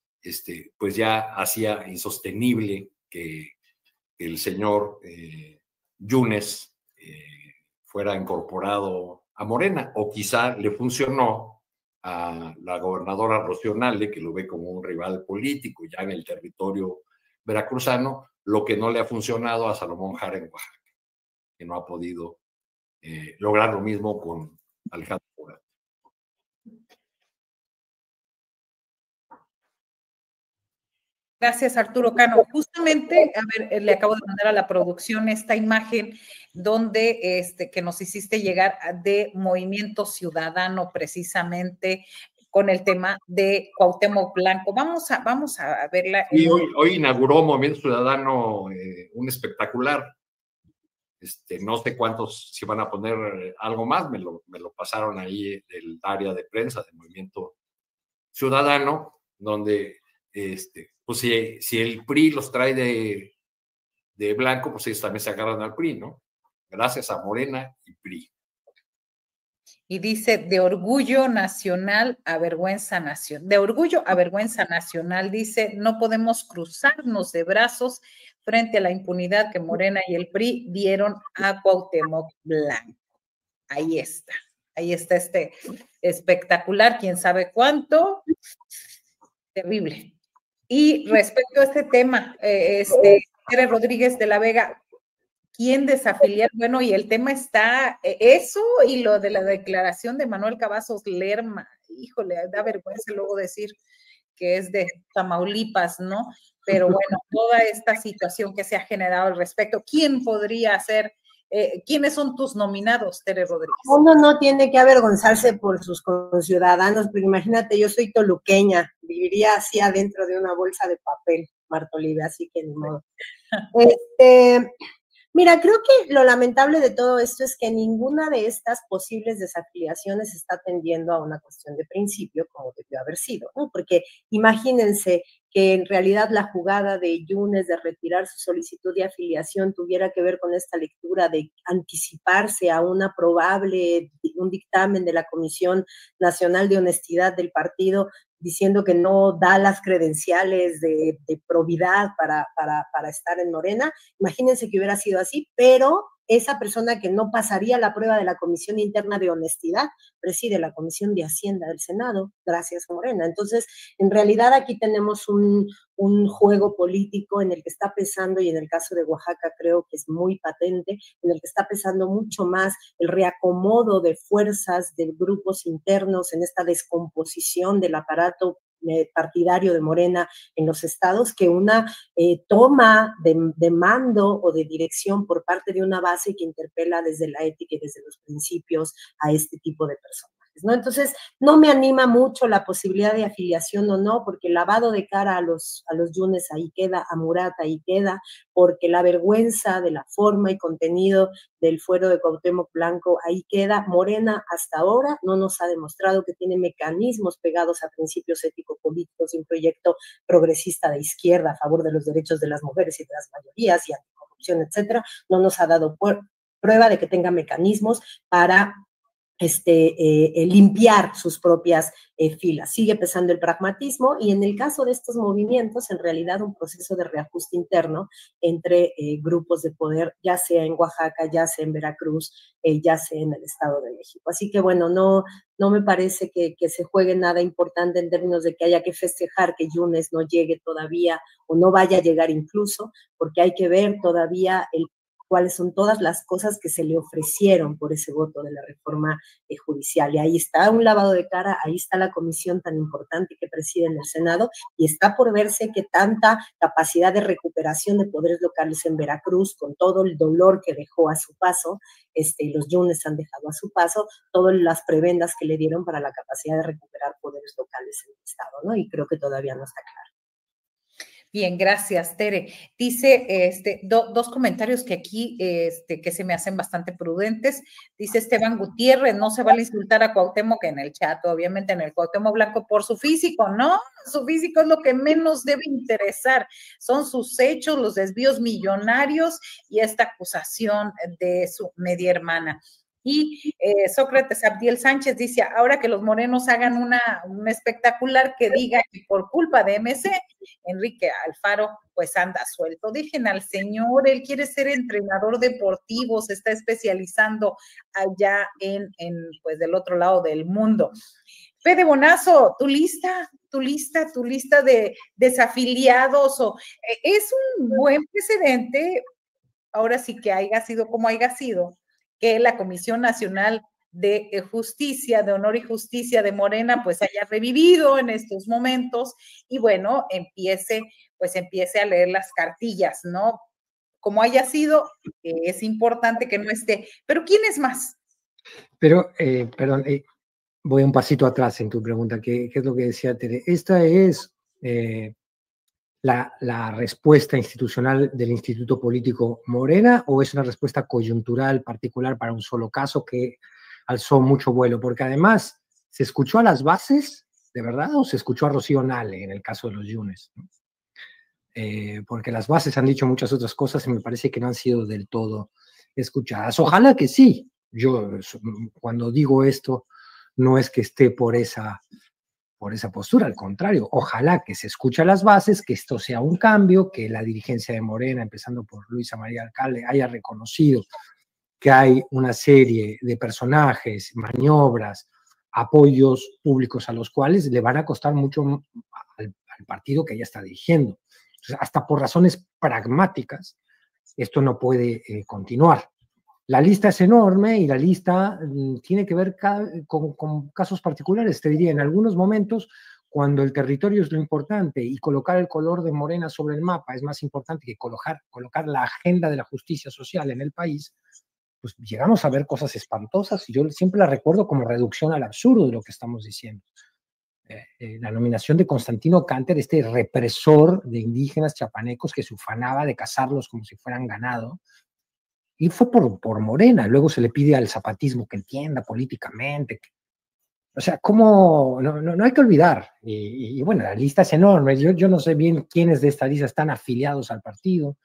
pues ya hacía insostenible que el señor Yunes fuera incorporado a Morena, o quizá le funcionó a la gobernadora Rocío Nale, que lo ve como un rival político ya en el territorio veracruzano, lo que no le ha funcionado a Salomón Jara en Oaxaca, que no ha podido lograr lo mismo con Alejandro Murat. Gracias, Arturo Cano. Justamente, a ver, le acabo de mandar a la producción esta imagen donde que nos hiciste llegar de Movimiento Ciudadano, precisamente con el tema de Cuauhtémoc Blanco. Vamos a verla. Sí, hoy inauguró Movimiento Ciudadano un espectacular. No sé cuántos, si van a poner algo más, me lo pasaron ahí del área de prensa del Movimiento Ciudadano, donde pues si el PRI los trae de blanco, pues ellos también se agarran al PRI, ¿no? Gracias a Morena y PRI. Y dice, de orgullo nacional a vergüenza nacional. De orgullo a vergüenza nacional, dice, no podemos cruzarnos de brazos frente a la impunidad que Morena y el PRI dieron a Cuauhtémoc Blanco. Ahí está este espectacular, quién sabe cuánto, terrible. Y respecto a este tema, Tere Rodríguez de la Vega, ¿quién desafiliar? Bueno, y el tema está, eso y lo de la declaración de Manuel Cavazos Lerma, híjole, da vergüenza luego decir que es de Tamaulipas, ¿no? Pero bueno, toda esta situación que se ha generado al respecto, ¿quién podría ser? ¿Quiénes son tus nominados, Tere Rodríguez? Uno no tiene que avergonzarse por sus conciudadanos, pero imagínate, yo soy toluqueña, viviría así adentro de una bolsa de papel, Marta Olivia, así que ni modo. Mira, creo que lo lamentable de todo esto es que ninguna de estas posibles desafiliaciones está tendiendo a una cuestión de principio como debió haber sido, ¿no? Porque imagínense que en realidad la jugada de Yunes de retirar su solicitud de afiliación tuviera que ver con esta lectura de anticiparse a un dictamen de la Comisión Nacional de Honestidad del partido, diciendo que no da las credenciales de probidad para estar en Morena. Imagínense que hubiera sido así, pero esa persona que no pasaría la prueba de la Comisión Interna de Honestidad preside la Comisión de Hacienda del Senado, gracias a Morena. Entonces, en realidad aquí tenemos un juego político en el que está pesando, y en el caso de Oaxaca creo que es muy patente, en el que está pesando mucho más el reacomodo de fuerzas de grupos internos en esta descomposición del aparato partidario de Morena en los estados, que una toma de mando o de dirección por parte de una base que interpela desde la ética y desde los principios a este tipo de personas. ¿no? Entonces, no me anima mucho la posibilidad de afiliación o no, porque el lavado de cara a los Yunes ahí queda, a Murat ahí queda, porque la vergüenza de la forma y contenido del fuero de Cuauhtémoc Blanco ahí queda. Morena hasta ahora no nos ha demostrado que tiene mecanismos pegados a principios ético-políticos de un proyecto progresista de izquierda a favor de los derechos de las mujeres y de las mayorías y anticorrupción, etcétera. No nos ha dado prueba de que tenga mecanismos para limpiar sus propias filas. Sigue pesando el pragmatismo y en el caso de estos movimientos, en realidad un proceso de reajuste interno entre grupos de poder, ya sea en Oaxaca, ya sea en Veracruz, ya sea en el Estado de México. Así que bueno, no me parece que se juegue nada importante en términos de que haya que festejar que Yunes no llegue todavía o no vaya a llegar incluso, porque hay que ver todavía cuáles son todas las cosas que se le ofrecieron por ese voto de la reforma judicial. Y ahí está un lavado de cara, ahí está la comisión tan importante que preside en el Senado, y está por verse que tanta capacidad de recuperación de poderes locales en Veracruz, con todo el dolor que dejó a su paso, y los Yunes han dejado a su paso, todas las prebendas que le dieron para la capacidad de recuperar poderes locales en el Estado, ¿no? Y creo que todavía no está claro. Bien, gracias, Tere. Dice dos comentarios que aquí que se me hacen bastante prudentes. Dice Esteban Gutiérrez, no se vale insultar a Cuauhtémoc en el chat, obviamente en el Cuauhtémoc Blanco por su físico, ¿no? Su físico es lo que menos debe interesar. Son sus hechos, los desvíos millonarios y esta acusación de su media hermana. Y Sócrates Abdiel Sánchez dice, ahora que los morenos hagan un espectacular que diga que por culpa de MC, Enrique Alfaro pues anda suelto. Dejen al señor, él quiere ser entrenador deportivo, se está especializando allá pues del otro lado del mundo. Fede Bonazo, tu lista de desafiliados, es un buen precedente, ahora sí que haya sido como haya sido, que la Comisión Nacional de Justicia, de Honor y Justicia de Morena, pues haya revivido en estos momentos y bueno, empiece a leer las cartillas, ¿no? Como haya sido, es importante que no esté. Pero ¿quién es más? Pero, perdón, voy un pasito atrás en tu pregunta, ¿qué es lo que decía Tere? Esta es la respuesta institucional del Instituto Político Morena, o es una respuesta coyuntural particular para un solo caso que alzó mucho vuelo? Porque además, ¿se escuchó a las bases, de verdad, o se escuchó a Rocío Nale en el caso de los Yunes? Porque las bases han dicho muchas otras cosas y me parece que no han sido del todo escuchadas. Ojalá que sí. Yo, cuando digo esto, no es que esté por esa postura, al contrario, ojalá que se escuche a las bases, que esto sea un cambio, que la dirigencia de Morena, empezando por Luisa María Alcalde, haya reconocido que hay una serie de personajes, maniobras, apoyos públicos a los cuales le van a costar mucho al partido que ella está dirigiendo. Entonces, hasta por razones pragmáticas, esto no puede continuar. La lista es enorme y la lista tiene que ver con casos particulares. Te diría, en algunos momentos, cuando el territorio es lo importante y colocar el color de Morena sobre el mapa es más importante que colocar la agenda de la justicia social en el país, pues llegamos a ver cosas espantosas y yo siempre la recuerdo como reducción al absurdo de lo que estamos diciendo. La nominación de Constantino Canter, este represor de indígenas chapanecos que se ufanaba de cazarlos como si fueran ganado, y fue por Morena. Luego se le pide al zapatismo que entienda políticamente. O sea, ¿cómo? No hay que olvidar. Y bueno, la lista es enorme. Yo no sé bien quiénes de esta lista están afiliados al partido.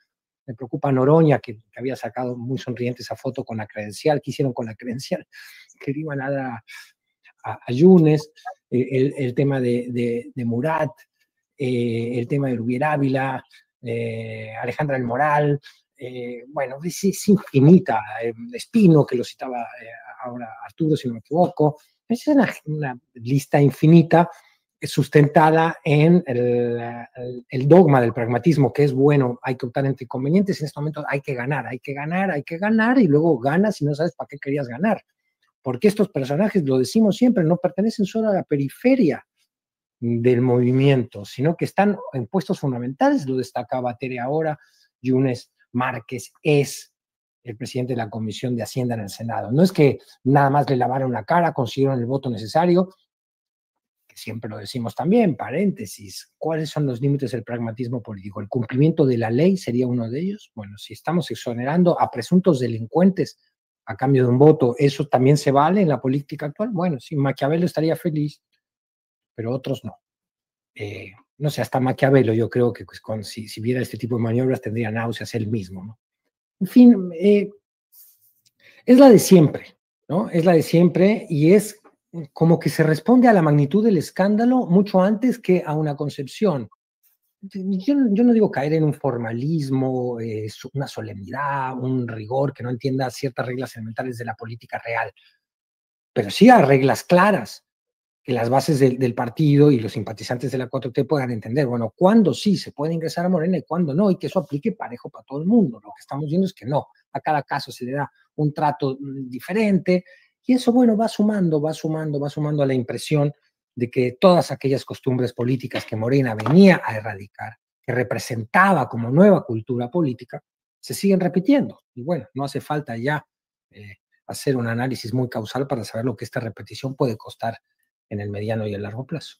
Me preocupa Noroña, que había sacado muy sonriente esa foto con la credencial. ¿Qué hicieron con la credencial? Que le iban a dar a Yunes. El tema de Murat, el tema de Rubier Ávila, Alejandra del Moral. Bueno, es infinita. Espino, que lo citaba ahora Arturo, si no me equivoco. Es una lista infinita sustentada en el dogma del pragmatismo, que es bueno, hay que optar entre inconvenientes, en este momento hay que ganar, y luego ganas y no sabes para qué querías ganar. Porque estos personajes, lo decimos siempre, no pertenecen solo a la periferia del movimiento, sino que están en puestos fundamentales, lo destacaba Tere ahora. Yunes Márquez es el presidente de la Comisión de Hacienda en el Senado. No es que nada más le lavaron la cara, consiguieron el voto necesario, que siempre lo decimos también, paréntesis, ¿cuáles son los límites del pragmatismo político? ¿El cumplimiento de la ley sería uno de ellos? Bueno, si estamos exonerando a presuntos delincuentes a cambio de un voto, ¿eso también se vale en la política actual? Bueno, sí, Maquiavelo estaría feliz, pero otros no. No sé, hasta Maquiavelo yo creo que pues, si viera este tipo de maniobras tendría náuseas él mismo, ¿no? En fin, es la de siempre, ¿no? Es la de siempre y es como que se responde a la magnitud del escándalo mucho antes que a una concepción. Yo no digo caer en un formalismo, una solemnidad, un rigor que no entienda ciertas reglas elementales de la política real, pero sí a reglas claras que las bases del partido y los simpatizantes de la 4T puedan entender, bueno, cuándo sí se puede ingresar a Morena y cuándo no, y que eso aplique parejo para todo el mundo. Lo que estamos viendo es que no, a cada caso se le da un trato diferente, y eso, bueno, va sumando a la impresión de que todas aquellas costumbres políticas que Morena venía a erradicar, que representaba como nueva cultura política, se siguen repitiendo. Y bueno, no hace falta ya hacer un análisis muy causal para saber lo que esta repetición puede costar en el mediano y el largo plazo.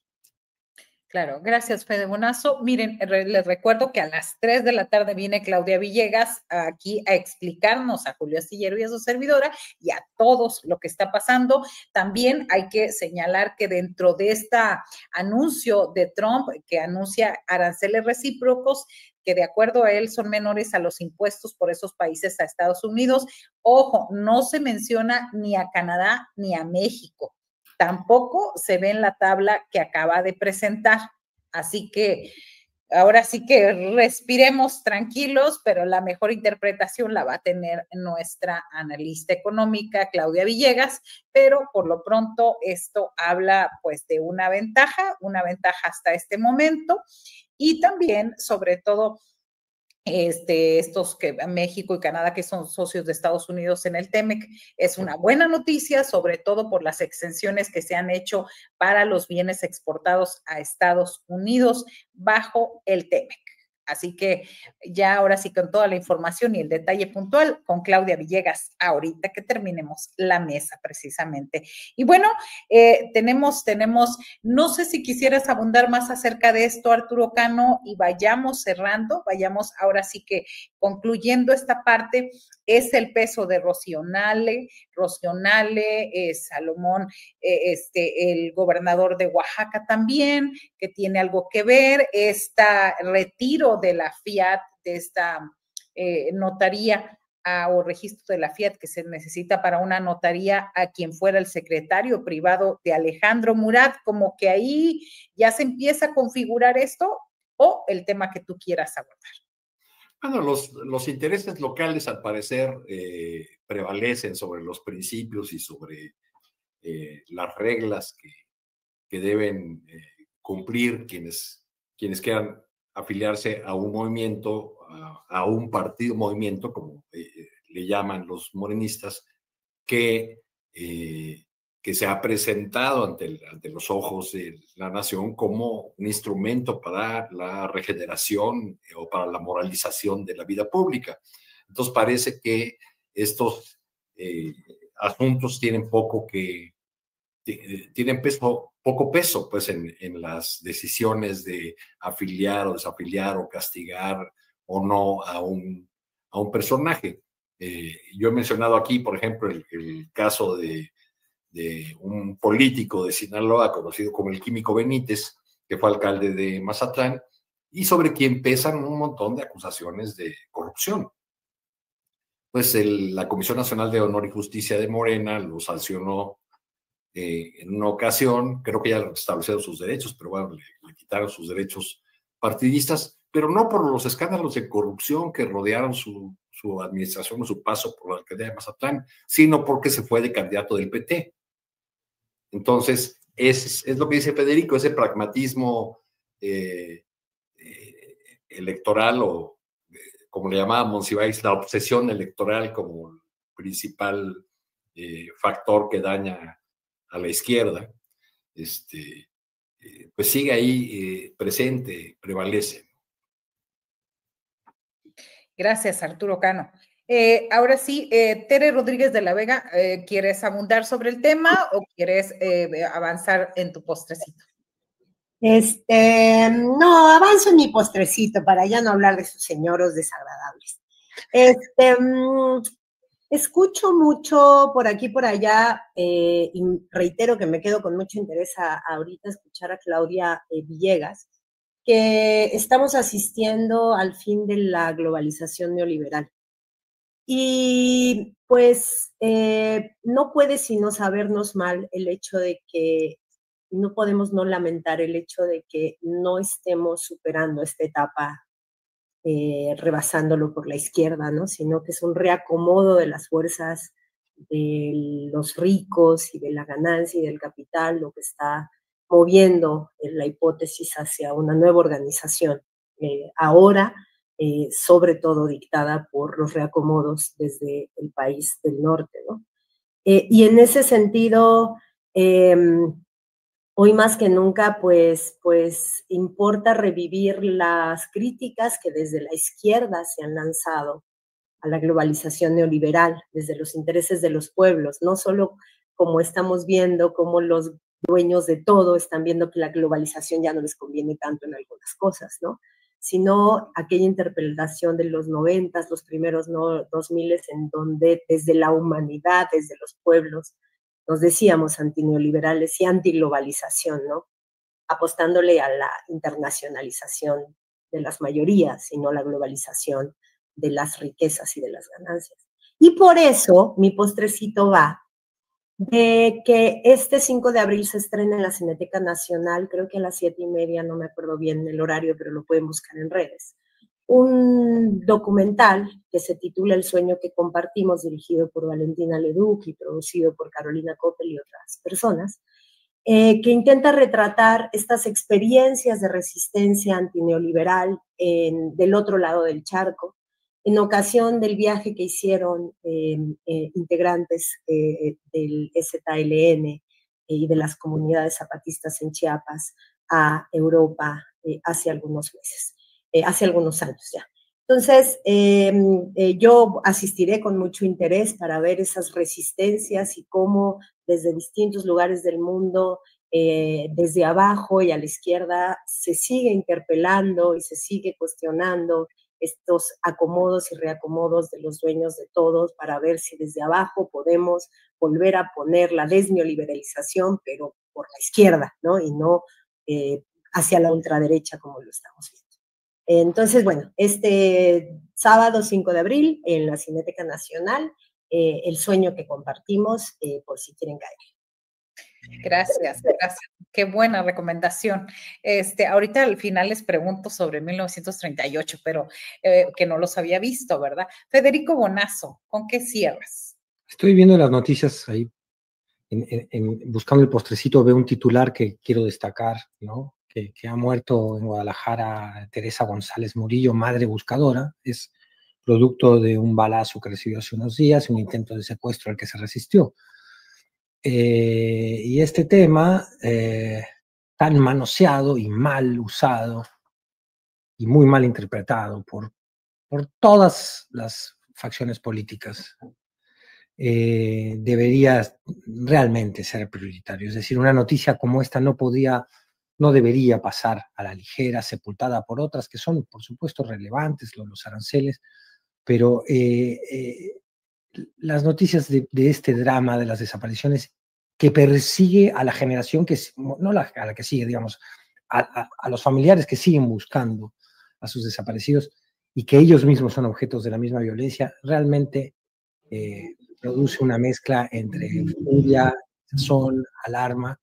Claro, gracias, Fede Bonazo. Miren, les recuerdo que a las 3 de la tarde viene Claudia Villegas aquí a explicarnos a Julio Astillero y a su servidora y a todos lo que está pasando. También hay que señalar que dentro de este anuncio de Trump, que anuncia aranceles recíprocos, que de acuerdo a él son menores a los impuestos por esos países a Estados Unidos, ojo, no se menciona ni a Canadá ni a México. Tampoco se ve en la tabla que acaba de presentar. Así que ahora sí que respiremos tranquilos, pero la mejor interpretación la va a tener nuestra analista económica, Claudia Villegas, pero por lo pronto esto habla pues de una ventaja hasta este momento, y también sobre todo estos que México y Canadá, que son socios de Estados Unidos en el TEMEC, es una buena noticia, sobre todo por las exenciones que se han hecho para los bienes exportados a Estados Unidos bajo el TEMEC. Así que ya ahora sí con toda la información y el detalle puntual con Claudia Villegas, ahorita que terminemos la mesa precisamente. Y bueno, tenemos, no sé si quisieras abundar más acerca de esto, Arturo Cano, y vayamos cerrando, vayamos ahora sí que concluyendo esta parte. Es el peso de Rocío Nale, Salomón, el gobernador de Oaxaca también, que tiene algo que ver, retiro de la Fiat, de esta notaría o registro de la Fiat que se necesita para una notaría a quien fuera el secretario privado de Alejandro Murat, como que ahí ya se empieza a configurar esto, o el tema que tú quieras abordar. Bueno, los intereses locales al parecer prevalecen sobre los principios y sobre las reglas que deben cumplir quienes quieran afiliarse a un movimiento, a un partido, movimiento, como le llaman los morenistas, que se ha presentado ante los ojos de la nación como un instrumento para la regeneración o para la moralización de la vida pública. Entonces parece que estos asuntos tienen poco peso pues en las decisiones de afiliar o desafiliar o castigar o no a un personaje. Yo he mencionado aquí, por ejemplo, el caso de un político de Sinaloa conocido como el Químico Benítez, que fue alcalde de Mazatlán, y sobre quien pesan un montón de acusaciones de corrupción. Pues la Comisión Nacional de Honor y Justicia de Morena lo sancionó en una ocasión, creo que ya restablecieron sus derechos, pero bueno, le quitaron sus derechos partidistas, pero no por los escándalos de corrupción que rodearon su administración o su paso por la alcaldía de Mazatlán, sino porque se fue de candidato del PT. Entonces, es lo que dice Federico, ese pragmatismo electoral, o como le llamaba Monsiváis, la obsesión electoral como el principal factor que daña a la izquierda, pues sigue ahí presente, prevalece. Gracias, Arturo Cano. Ahora sí, Tere Rodríguez de la Vega, ¿quieres abundar sobre el tema o quieres avanzar en tu postrecito? No, avanzo en mi postrecito para ya no hablar de sus señoros desagradables. Escucho mucho por aquí, por allá, y reitero que me quedo con mucho interés ahorita escuchar a Claudia Villegas, que estamos asistiendo al fin de la globalización neoliberal. Y pues no puede sino sabernos mal el hecho de que no podemos no lamentar el hecho de que no estemos superando esta etapa, rebasándolo por la izquierda, ¿no? Sino que es un reacomodo de las fuerzas de los ricos y de la ganancia y del capital, lo que está moviendo la hipótesis hacia una nueva organización. Ahora, sobre todo dictada por los reacomodos desde el país del norte, ¿no? Y en ese sentido, hoy más que nunca, pues importa revivir las críticas que desde la izquierda se han lanzado a la globalización neoliberal, desde los intereses de los pueblos, no solo como estamos viendo, como los dueños de todo están viendo que la globalización ya no les conviene tanto en algunas cosas, ¿no? Sino aquella interpretación de los 90, los primeros 2000, en donde desde la humanidad, desde los pueblos, nos decíamos antineoliberales y antiglobalización, ¿no? Apostándole a la internacionalización de las mayorías y no la globalización de las riquezas y de las ganancias. Y por eso mi postrecito va de que este 5 de abril se estrena en la Cineteca Nacional, creo que a las 7:30, no me acuerdo bien el horario, pero lo pueden buscar en redes, un documental que se titula El sueño que compartimos, dirigido por Valentina Leduc y producido por Carolina Coppel y otras personas, que intenta retratar estas experiencias de resistencia antineoliberal del otro lado del charco, en ocasión del viaje que hicieron integrantes del ZLN y de las comunidades zapatistas en Chiapas a Europa hace algunos meses, hace algunos años ya. Entonces, yo asistiré con mucho interés para ver esas resistencias y cómo desde distintos lugares del mundo, desde abajo y a la izquierda, se sigue interpelando y se sigue cuestionando estos acomodos y reacomodos de los dueños de todos para ver si desde abajo podemos volver a poner la desneoliberalización, pero por la izquierda, ¿no? Y no hacia la ultraderecha como lo estamos viendo. Entonces, bueno, este sábado 5 de abril en la Cineteca Nacional, El sueño que compartimos, por si quieren caer. Gracias, gracias. Qué buena recomendación. Ahorita al final les pregunto sobre 1938, pero que no los había visto, ¿verdad? Federico Bonazo, ¿con qué cierras? Estoy viendo las noticias ahí, buscando el postrecito, veo un titular que quiero destacar, ¿no? Que ha muerto en Guadalajara Teresa González Murillo, madre buscadora. Es producto de un balazo que recibió hace unos días, un intento de secuestro al que se resistió. Y este tema, tan manoseado y mal usado y muy mal interpretado por todas las facciones políticas, debería realmente ser prioritario. Es decir, una noticia como esta no debería pasar a la ligera, sepultada por otras que son, por supuesto, relevantes, los aranceles, pero las noticias de este drama de las desapariciones que persigue a la generación que, no a la que sigue, digamos, a los familiares que siguen buscando a sus desaparecidos y que ellos mismos son objetos de la misma violencia, realmente produce una mezcla entre furia, sazón, alarma,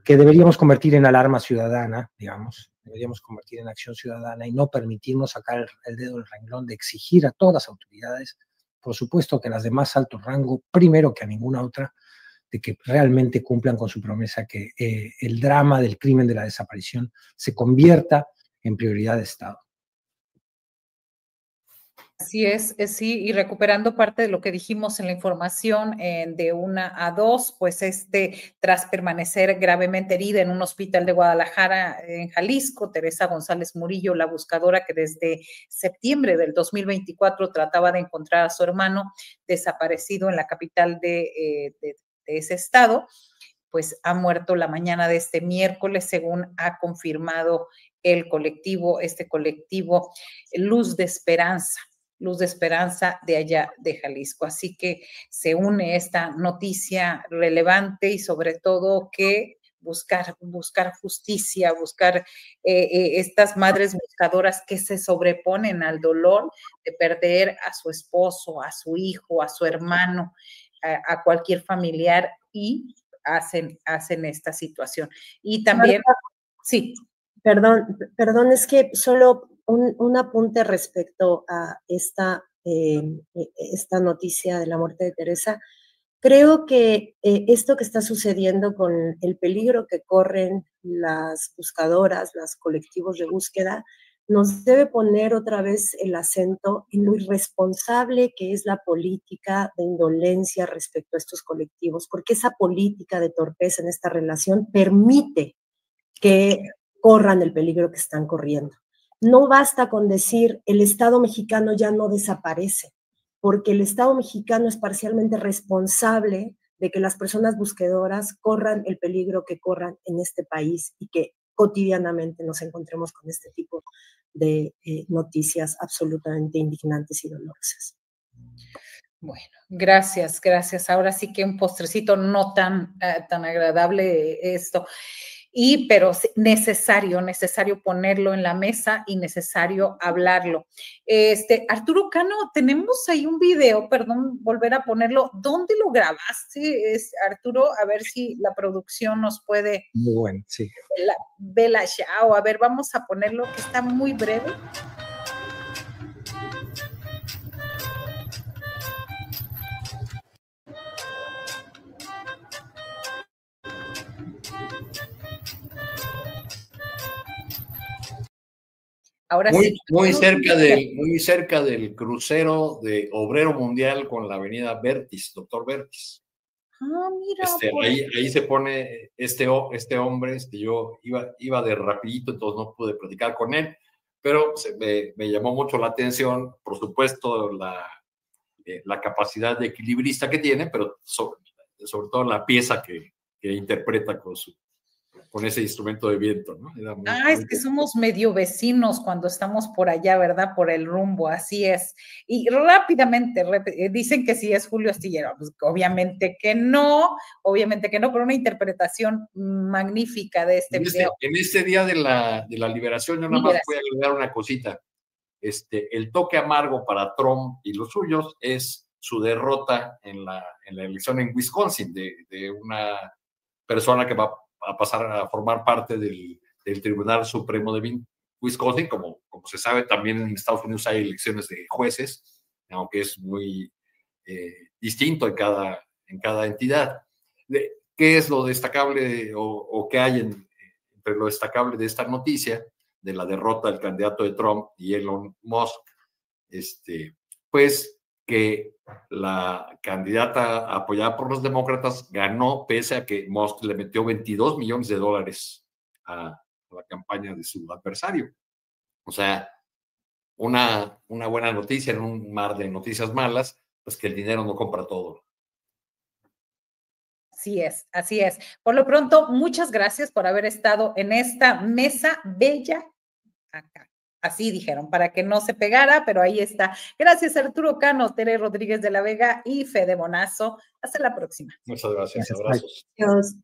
que deberíamos convertir en alarma ciudadana, digamos, deberíamos convertir en acción ciudadana y no permitirnos sacar el dedo del renglón de exigir a todas las autoridades, por supuesto que las de más alto rango, primero que a ninguna otra, de que realmente cumplan con su promesa, que el drama del crimen de la desaparición se convierta en prioridad de Estado. Así es, sí, y recuperando parte de lo que dijimos en la información de 1 a 2, pues tras permanecer gravemente herida en un hospital de Guadalajara, en Jalisco, Teresa González Murillo, la buscadora que desde septiembre del 2024 trataba de encontrar a su hermano desaparecido en la capital de ese estado, pues ha muerto la mañana de este miércoles, según ha confirmado el colectivo, colectivo Luz de Esperanza de allá de Jalisco. Así que se une esta noticia relevante y sobre todo que buscar justicia, buscar estas madres buscadoras que se sobreponen al dolor de perder a su esposo, a su hijo, a su hermano, a cualquier familiar y hacen esta situación. Y también, sí. Perdón, es que solo un apunte respecto a esta noticia de la muerte de Teresa. Creo que esto que está sucediendo con el peligro que corren las buscadoras, los colectivos de búsqueda, nos debe poner otra vez el acento en lo irresponsable que es la política de indolencia respecto a estos colectivos, porque esa política de torpeza en esta relación permite que corran el peligro que están corriendo. No basta con decir el Estado mexicano ya no desaparece, porque el Estado mexicano es parcialmente responsable de que las personas buscadoras corran el peligro que corran en este país y que cotidianamente nos encontremos con este tipo de noticias absolutamente indignantes y dolorosas. Bueno, gracias. Ahora sí que un postrecito no tan agradable esto. Pero necesario ponerlo en la mesa y necesario hablarlo. Arturo Cano, tenemos ahí un video, perdón, volver a ponerlo. ¿Dónde lo grabaste, Arturo? A ver si la producción nos puede... Muy bueno, sí. Bella Chao, a ver, vamos a ponerlo, que está muy breve. Ahora muy cerca del crucero de Obrero Mundial con la avenida Vertis, Doctor Vertis. Ah, mira. Ahí se pone este hombre, yo iba de rapidito, entonces no pude platicar con él, pero me llamó mucho la atención, por supuesto, la capacidad de equilibrista que tiene, pero sobre todo la pieza que interpreta con ese instrumento de viento, ¿no? Es que somos medio vecinos cuando estamos por allá, ¿verdad? Por el rumbo, así es. Y rápidamente dicen que sí es Julio Astillero. Pues obviamente que no, pero una interpretación magnífica de este video. En este día de la liberación, yo nada más voy a agregar una cosita. El toque amargo para Trump y los suyos es su derrota en la elección en Wisconsin de una persona que va a pasar a formar parte del Tribunal Supremo de Wisconsin. Como se sabe, también en Estados Unidos hay elecciones de jueces, aunque es muy distinto en cada entidad. ¿Qué es lo destacable o qué hay entre lo destacable de esta noticia, de la derrota del candidato de Trump y Elon Musk? Pues que la candidata apoyada por los demócratas ganó pese a que Musk le metió $22 millones a la campaña de su adversario. O sea, una buena noticia en un mar de noticias malas, pues que el dinero no compra todo. Así es. Por lo pronto, muchas gracias por haber estado en esta mesa bella acá. Así dijeron, para que no se pegara, pero ahí está. Gracias, Arturo Cano, Tere Rodríguez de la Vega y Fede Bonazo. Hasta la próxima. Muchas gracias. Abrazos. Adiós.